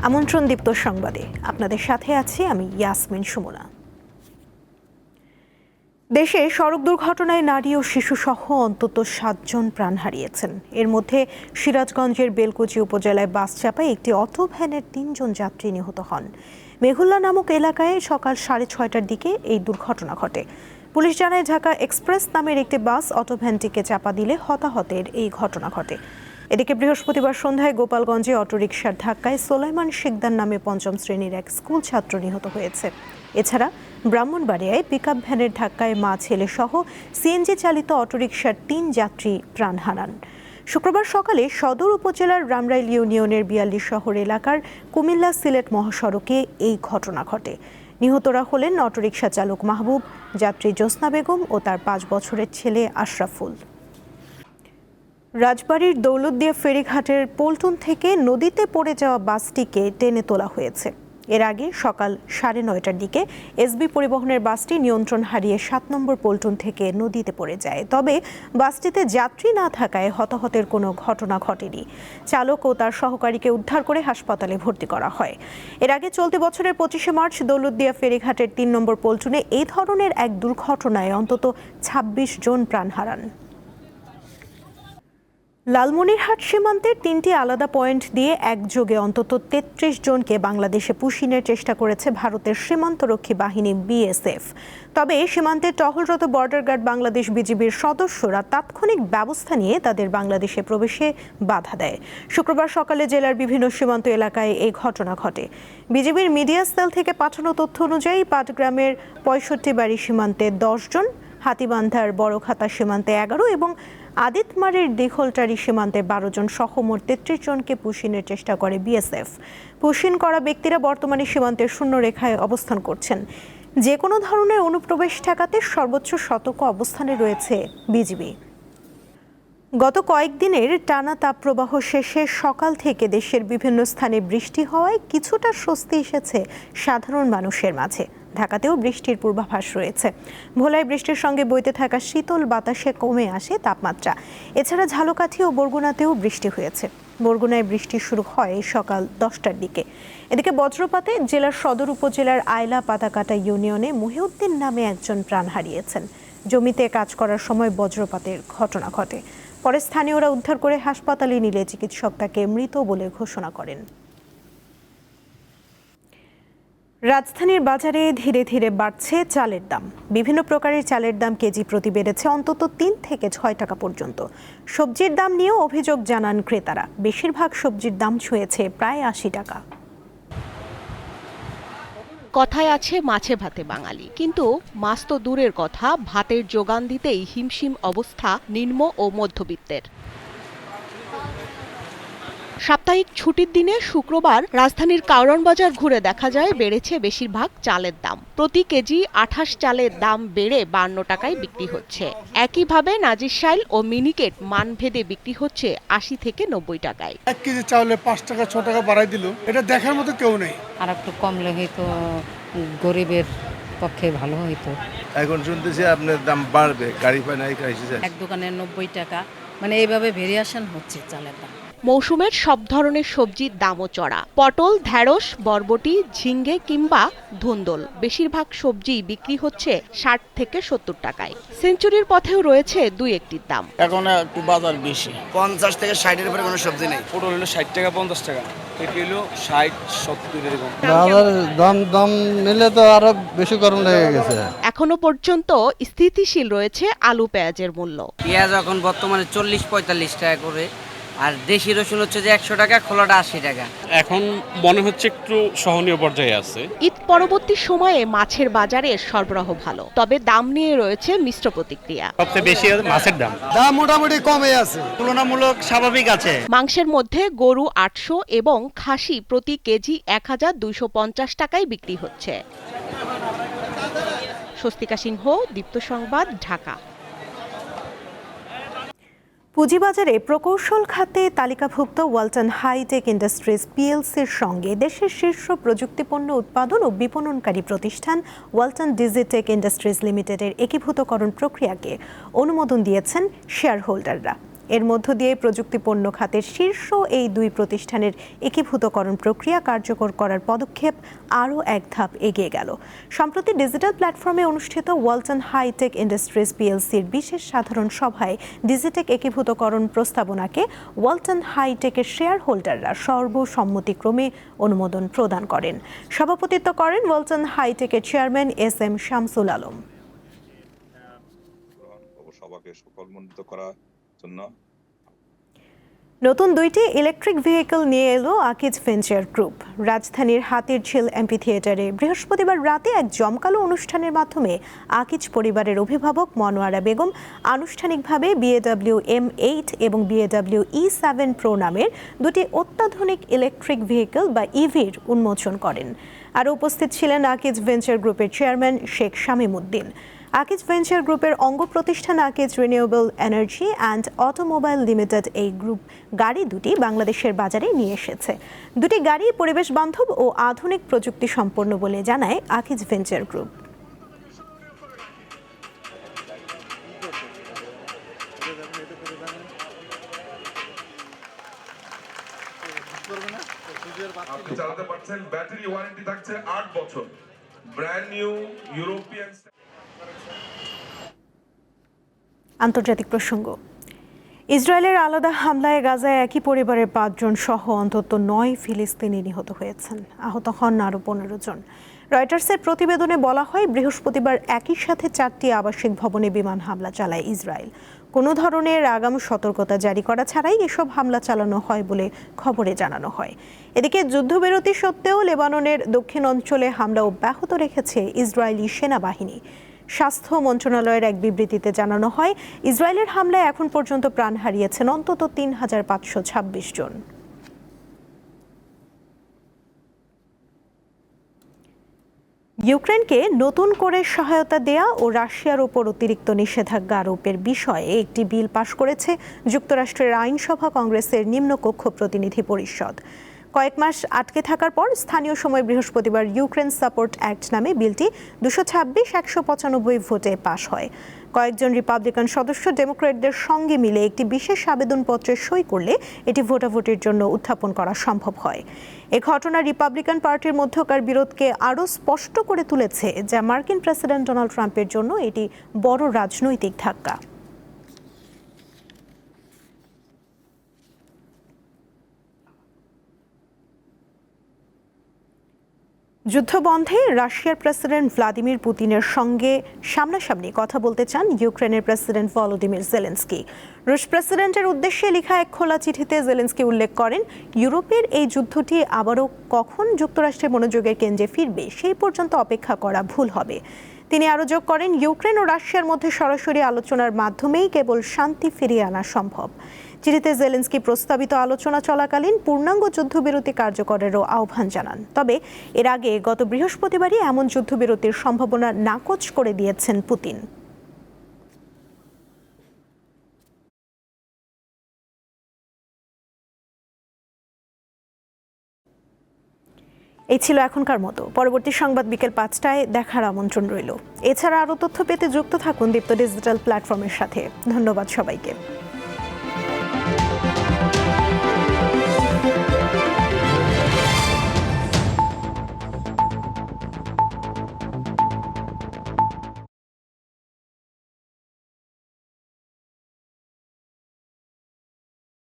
আমন্ত্রণ দীপ্ত সংবাদে আপনাদের সাথে আছি আমি ইয়াসমিন সুমনা। দেশে সড়ক দুর্ঘটনায় নারী ও শিশুসহ অন্তত ৭ জন প্রাণ হারিয়েছেন। এর মধ্যে সিরাজগঞ্জের বেলকুচি উপজেলায় বাস চাপায় একটি অটো ভ্যানের ৩ জন যাত্রী নিহত হন। মেহুল্লা নামক এলাকায় সকাল 6:30টার দিকে এই দুর্ঘটনা ঘটে। পুলিশ জানায়, ঢাকা এক্সপ্রেস নামের একটি বাস অটো ভ্যানটিকে চাপা দিলে হতাহতের এই ঘটনা ঘটে। এদিকে বৃহস্পতিবার সন্ধ্যায় গোপালগঞ্জে অটোরিকশার ধাক্কায় সোলাইমান শিকদার নামে ৫ম শ্রেণীর এক স্কুল ছাত্র নিহত হয়েছে। এছাড়া ব্রাহ্মণবাড়িয়ায় পিকআপ ভ্যানের ধাক্কায় মা ছেলে সহ সিএনজি চালিত অটোরিকশার ৩ যাত্রী প্রাণ হারান। শুক্রবার সকালে সদর উপজেলার রামরাইল ইউনিয়নের ৪২ শহর এলাকার কুমিল্লা সিলেট মহাসড়কে এই ঘটনা ঘটে। নিহতরা হলেন অটোরিকশা চালক মাহবুব, যাত্রী জ্যোৎস্না বেগম ও তার ৫ বছরের ছেলে আশরাফুল। রাজবাড়ীর দৌলতদিয়া ফেরিঘাটের পল্টন থেকে নদীতে পড়ে যাওয়া বাসটিকে টেনে তোলা হয়েছে। এর আগে সকাল 9:30টার দিকে এসবি পরিবহনের বাসটি নিয়ন্ত্রণ হারিয়ে 7 নম্বর পল্টন থেকে নদীতে পড়ে যায়। তবে বাসটিতে যাত্রী না থাকায় হতাহতের কোনো ঘটনা ঘটেনি। চালক ও তার সহকারীকে উদ্ধার করে হাসপাতালে ভর্তি করা হয়। এর আগে চলতি বছরের 25শে মার্চ দৌলতদিয়া ফেরিঘাটের 3 নম্বর পল্টনে এই ধরনের এক দুর্ঘটনায় অন্তত 26 জন প্রাণ হারান। লালমনিরহাট সীমান্তের 3টি আলাদা পয়েন্ট দিয়ে একযোগে অন্তত 33 জনকে বাংলাদেশে পুশিনের চেষ্টা করেছে ভারতের সীমান্তরক্ষী বাহিনী বিএসএফ। তবে সীমান্তে টহলরত বর্ডার গার্ড বাংলাদেশ বিজিবির সদস্যরা তাৎক্ষণিক ব্যবস্থা নিয়ে তাদের বাংলাদেশে প্রবেশে বাধা দেয়। শুক্রবার সকালে জেলার বিভিন্ন সীমান্ত এলাকায় এই ঘটনা ঘটে। বিজিবির মিডিয়া সেল থেকে পাঠানো তথ্য অনুযায়ী পাটগ্রামের 65 বাড়ি সীমান্তে 10 জন, হাতিবান্ধার বড়খাতা সীমান্তে 11 এবং আদিতমারের দীঘলটারি সীমান্তে 12 জন সহ মোট 33 জনকে পুশিনের চেষ্টা করে বিএসএফ। পুশিন করা ব্যক্তিরা বর্তমানে সীমান্তের শূন্য রেখায় অবস্থান করছেন। যে কোনো ধরনের অনুপ্রবেশ ঠেকাতে সর্বোচ্চ সতর্ক অবস্থানে রয়েছে বিজিবি। গত কয়েকদিনের টানা তাপপ্রবাহ শেষে সকাল থেকে দেশের বিভিন্ন স্থানে বৃষ্টি হওয়ায় কিছুটা স্বস্তি এসেছে সাধারণ মানুষের মাঝে। ঢাকাতেও বৃষ্টির পূর্বাভাস রয়েছে। ভোলায় বৃষ্টির সঙ্গে বইতে থাকা শীতল বাতাসে কমে আসে তাপমাত্রা। এছাড়া ঝালকাঠি ও বরগুনাতেও বৃষ্টি হয়েছে। বরগুনায় বৃষ্টি শুরু হয় সকাল 10টার দিকে। এদিকে বজ্রপাতে জেলার সদর উপজেলার আয়লা পাতাকাটা ইউনিয়নে মহিউদ্দিন নামে একজন প্রাণ হারিয়েছেন। জমিতে কাজ করার সময় বজ্রপাতের ঘটনা ঘটে। পরে স্থানীয়রা উদ্ধার করে হাসপাতালে নিলে চিকিৎসক তাকে মৃত বলে ঘোষণা করেন। রাজধানীর বাজারে ধীরে ধীরে বাড়ছে চালের দাম। বিভিন্ন প্রকারের চালের দাম কেজি প্রতি বেড়েছে অন্তত 3 থেকে 6 টাকা পর্যন্ত। সবজির দাম নিয়েও অভিযোগ জানান ক্রেতারা। বেশিরভাগ সবজির দাম ছুঁয়েছে প্রায় 80 টাকা। কথায় আছে মাছে ভাতে বাঙালি, কিন্তু মাছ তো দূরের কথা, ভাতের যোগান দিতেই হিমশিম অবস্থা নিম্ন ও মধ্যবিত্তের। সাপ্তাহিক ছুটির দিনে শুক্রবার রাজধানীর কারওয়ান বাজার ঘুরে দেখা যায় বেড়েছে বেশিরভাগ চালের দাম। প্রতি কেজি 28 চালের দাম বেড়ে 52 টাকায় বিক্রি হচ্ছে। একইভাবে নাজিরশাইল ও মিনিকেট মানভেদে বিক্রি হচ্ছে 80 থেকে 90 টাকায়। 1 কেজি চাউলে 5 টাকা 6 টাকা বাড়াই দিল, এটা দেখার মতো কেউ নেই। আর একটু কমলে হয়তো গরিবের পক্ষে ভালো হইতো। এখন শুনতেছি আপনার দাম বাড়বে, গাড়ি পায় নাই এক দোকানে 90 টাকা, মানে এইভাবে ভেরিয়েশন হচ্ছে চালের দাম। মৌসুমের সব ধরনের সবজির দামও চড়া। পটল, ঢেঁড়স, বরবটি, ঝিঙ্গে কিংবা ধুন্দল, বেশিরভাগ সবজি বিক্রি হচ্ছে 60 থেকে 70 টাকায়। সেঞ্চুরির পথেও রয়েছে দুই একটির দাম। এখন একটু বাজার বেশি, 50 থেকে 60 এর উপরে কোনো সবজি নেই। পটল হলো 60 টাকা 50 টাকা, পেঁপে হলো 60 70 এরকম। দাম নিলে তো আরো বেশি গরম লেগে গেছে। এখনো পর্যন্ত স্থিতিশীল রয়েছে আলু পেঁয়াজের মূল্য। পেঁয়াজ এখন বর্তমানে 40-45 টাকা করে, আর দেশি রসুন হচ্ছে যে 100 টাকা, খোলাটা 80 টাকা। এখন মনে হচ্ছে একটু সহনীয় পর্যায়ে আছে। ঈদ পরবর্তী সময়ে মাছের বাজারে সরবরাহ ভালো, তবে দাম নিয়ে রয়েছে মিশ্র প্রতিক্রিয়া। সবচেয়ে বেশি মাছের দাম মোটামুটি কমে আছে, তুলনামূলক স্বাভাবিক আছে। মাংসের মধ্যে গরু 800 এবং খাসি প্রতি কেজি 1250 টাকায় বিক্রি হচ্ছে। স্বস্তিকা সিংহ, দীপ্ত সংবাদ, ঢাকা। পুঁজিবাজারে প্রকৌশল খাতে তালিকাভুক্ত ওয়ালটন হাইটেক ইন্ডাস্ট্রিজ পিএলসির সঙ্গে দেশের শীর্ষ প্রযুক্তিপণ্য উৎপাদন ও বিপণনকারী প্রতিষ্ঠান ওয়ালটন ডিজিটেক ইন্ডাস্ট্রিজ লিমিটেডের একীভূতকরণ প্রক্রিয়াকে অনুমোদন দিয়েছেন শেয়ার হোল্ডাররা। এর মধ্য দিয়ে প্রযুক্তিপণ্য খাতের শীর্ষ এই দুই প্রতিষ্ঠানের একীভূতকরণ প্রক্রিয়া কার্যকর করার পদক্ষেপ আরও এক ধাপ এগিয়ে গেল। সম্প্রতি ডিজিটাল প্ল্যাটফর্মে অনুষ্ঠিত ওয়ালটন হাইটেক ইন্ডাস্ট্রিজ পিএলসির বিশেষ সাধারণ সভায় ডিজিটেক একীভূতকরণ প্রস্তাবনাকে ওয়ালটন হাইটেকের শেয়ার হোল্ডাররা সর্বসম্মতিক্রমে অনুমোদন প্রদান করেন। সভাপতিত্ব করেন ওয়ালটন হাইটেকের চেয়ারম্যান SM শামসুল আলম। সবাইকে সুফলমণ্ডিত করার জন্য নতুন দুইটি ইলেকট্রিক ভেহিকল নিয়ে এলো আকিজ ভেঞ্চার গ্রুপ। রাজধানীর হাতিরঝিল অ্যাম্ফিথিয়েটারে বৃহস্পতিবার রাতে এক জমকালো অনুষ্ঠানের মাধ্যমে আকিজ পরিবারের অভিভাবক মনোয়ারা বেগম আনুষ্ঠানিকভাবে BAW M8 এবং BAW E7 Pro নামের দুটি অত্যাধুনিক ইলেকট্রিক ভেহিকল বা ইভির উন্মোচন করেন। আরও উপস্থিত ছিলেন আকিজ ভেঞ্চার গ্রুপের চেয়ারম্যান শেখ শামীম উদ্দিন। আকিজ ভেঞ্চার গ্রুপের অঙ্গ প্রতিষ্ঠান Akij renewable energy and automobile limited এই গ্রুপ গাড়ি দুটি বাংলাদেশের বাজারে নিয়ে এসেছে। দুটি গাড়ি পরিবেশ বান্ধব ও আধুনিক প্রযুক্তি সম্পন্ন বলে জানায় আকিজ ভেঞ্চার গ্রুপ। আপনি চালাতে পারছেন, ব্যাটারি ওয়ারেন্টি থাকছে 8 বছর, ব্র্যান্ড নিউ ইউরোপিয়ান। আন্তর্জাতিক প্রসঙ্গ। ইসরায়েলের আলাদা হামলায় গাজায় একই পরিবারের 5 জন সহ অন্তত 9 ফিলিস্তিনি নিহত হয়েছেন। আহত হন আরও 15 জন। রয়টার্সের প্রতিবেদনে বলা হয়, বৃহস্পতিবার একই সাথে 4টি আবাসিক ভবনে বিমান হামলা চালায় ইসরায়েল। কোনো ধরনের আগাম সতর্কতা জারি করা ছাড়াই এসব হামলা চালানো হয় বলে খবরে জানানো হয়। এদিকে যুদ্ধবিরতি সত্ত্বেও লেবাননের দক্ষিণ অঞ্চলে হামলা অব্যাহত রেখেছে ইসরায়েলি সেনাবাহিনী। স্বাস্থ্য মন্ত্রণালয়ের এক বিবৃতিতে জানানো হয়, ইসরায়েলের হামলায় এখন পর্যন্ত প্রাণ হারিয়েছেন অন্তত 3526 জন। ইউক্রেনকে নতুন করে সহায়তা দেয়া ও রাশিয়ার ওপর অতিরিক্ত নিষেধাজ্ঞা আরোপের বিষয়ে একটি বিল পাশ করেছে যুক্তরাষ্ট্রের আইনসভা কংগ্রেসের নিম্নকক্ষ প্রতিনিধি পরিষদ। কয়েক মাস আটকে থাকার পর স্থানীয় সময় বৃহস্পতিবার ইউক্রেন সাপোর্ট অ্যাক্ট নামে বিলটি 226-195 ভোটে পাশ হয়। কয়েকজন রিপাবলিকান সদস্য ডেমোক্র্যাটদের সঙ্গে মিলে একটি বিশেষ আবেদনপত্রে সই করলে এটি ভোটাভুটির জন্য উত্থাপন করা সম্ভব হয়। এ ঘটনা রিপাবলিকান পার্টির মধ্যকার বিরোধকে আরও স্পষ্ট করে তুলেছে, যা মার্কিন প্রেসিডেন্ট ডোনাল্ড ট্রাম্পের জন্য এটি বড় রাজনৈতিক ধাক্কা। যুদ্ধবন্ধে রাশিয়ার প্রেসিডেন্ট ভ্লাদিমির পুতিনের সঙ্গে সামনাসামনি কথা বলতে চান ইউক্রেনের প্রেসিডেন্ট ভলোদিমির জেলেনস্কি। রুশ প্রেসিডেন্টের উদ্দেশ্যে লেখা এক খোলা চিঠিতে জেলেনস্কি উল্লেখ করেন, ইউরোপের এই যুদ্ধটি আবারও কখন যুক্তরাষ্ট্রের মনোযোগের কেন্দ্রে ফিরবে সেই পর্যন্ত অপেক্ষা করা ভুল হবে। তিনি আরও যোগ করেন, ইউক্রেন ও রাশিয়ার মধ্যে সরাসরি আলোচনার মাধ্যমেই কেবল শান্তি ফিরিয়ে আনা সম্ভব। চিঠিতে জেলেনস্কি প্রস্তাবিত আলোচনা চলাকালীন পূর্ণাঙ্গ যুদ্ধবিরতি কার্যকরেরও আহ্বান জানান। তবে এর আগে গত বৃহস্পতিবারই এমন যুদ্ধবিরতির সম্ভাবনা নাকচ করে দিয়েছেন পুতিন। এই ছিল এখনকার মতো। পরবর্তী সংবাদ বিকেল 5টায় দেখার আমন্ত্রণ রইল। এছাড়া আরও তথ্য পেতে যুক্ত থাকুন দীপ্ত ডিজিটাল প্ল্যাটফর্মের সাথে। ধন্যবাদ সবাইকে।